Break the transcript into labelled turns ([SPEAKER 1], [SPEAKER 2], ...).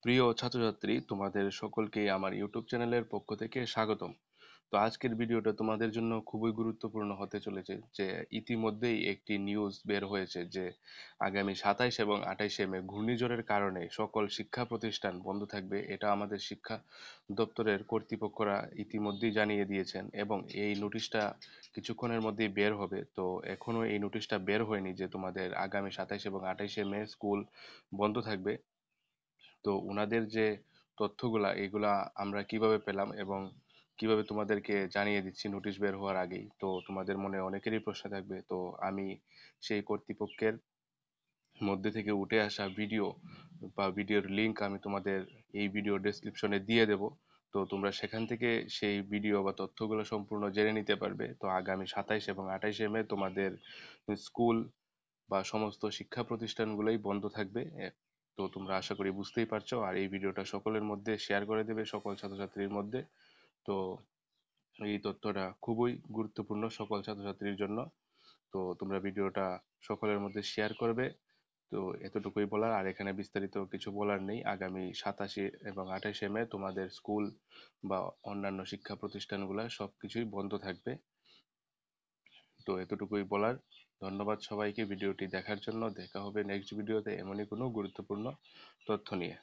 [SPEAKER 1] প্রিয় ছাত্রছাত্রী, তোমাদের সকলকেই আমার ইউটিউব চ্যানেলের পক্ষ থেকে স্বাগতম। তো আজকের ভিডিওটা তোমাদের জন্য খুবই গুরুত্বপূর্ণ হতে চলেছে। যে ইতিমধ্যেই একটি নিউজ বের হয়েছে যে আগামী 27 এবং 28 মে ঘূর্ণিঝড়ের কারণে সকল শিক্ষা প্রতিষ্ঠান বন্ধ থাকবে। এটা আমাদের শিক্ষা দপ্তরের কর্তৃপক্ষরা ইতিমধ্যেই জানিয়ে দিয়েছেন এবং এই নোটিশটা কিছুক্ষণের মধ্যেই বের হবে। তো এখনো এই নোটিশটা বের হয়নি যে তোমাদের আগামী 27 এবং 28 মে স্কুল বন্ধ থাকবে। তো উনাদের যে তথ্যগুলা এগুলা আমরা কিভাবে পেলাম এবং কিভাবে তোমাদেরকে জানিয়ে দিচ্ছি নোটিশ বের হওয়ার আগেই, তো তোমাদের মনে অনেকেরই প্রশ্ন থাকবে। তো আমি সেই কর্তৃপক্ষের মধ্যে থেকে উঠে আসা ভিডিও বা ভিডিওর লিংক আমি তোমাদের এই ভিডিও ডেসক্রিপশনে দিয়ে দেব। তো তোমরা সেখান থেকে সেই ভিডিও বা তথ্যগুলো সম্পূর্ণ জেনে নিতে পারবে। তো আগামী 27 এবং 28 মে তোমাদের স্কুল বা সমস্ত শিক্ষা প্রতিষ্ঠানগুলোই বন্ধ থাকবে। তো তোমরা আশা করি বুঝতেই পারছো, আর এই ভিডিওটা সকলের মধ্যে শেয়ার করে দেবে, সকল ছাত্রছাত্রীর মধ্যে। তো এই তথ্যটা খুবই গুরুত্বপূর্ণ সকল ছাত্রছাত্রীর জন্য। তো তোমরা ভিডিওটা সকলের মধ্যে শেয়ার করবে। তো এতটুকুই বলার, আর এখানে বিস্তারিত কিছু বলার নেই। আগামী 27 এবং 28 মে তোমাদের স্কুল বা অন্যান্য শিক্ষা প্রতিষ্ঠানগুলো সবকিছুই বন্ধ থাকবে। তো এতটুকুই বলার। ধন্যবাদ সবাইকে ভিডিওটি দেখার জন্য। দেখা হবে নেক্সট ভিডিওতে এমনই কোনো গুরুত্বপূর্ণ তথ্য নিয়ে।